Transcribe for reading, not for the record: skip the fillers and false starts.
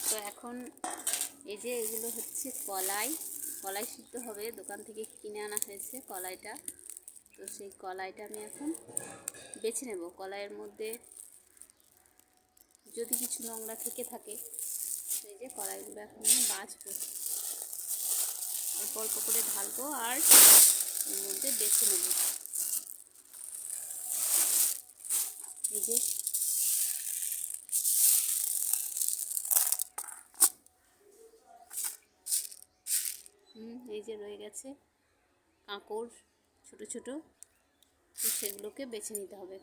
তো এখন এই যে এগুলো হচ্ছে কলাই সিদ্ধ হবে, দোকান থেকে কিনে আনা হয়েছে কলাইটা। তো সেই কলাইটা আমি এখন বেছে নেব। কলাইয়ের মধ্যে যদি কিছু নোংরা থেকে থাকে, এই যে কলাইগুলো এখন আমি বাছবো, অল্প অল্প করে ঢালবো আর এর মধ্যে বেছে নেব। এই যে এই যে রয়ে গেছে কাঁকড় ছোট ছোট, তো সেগুলোকে বেছে নিতে হবে।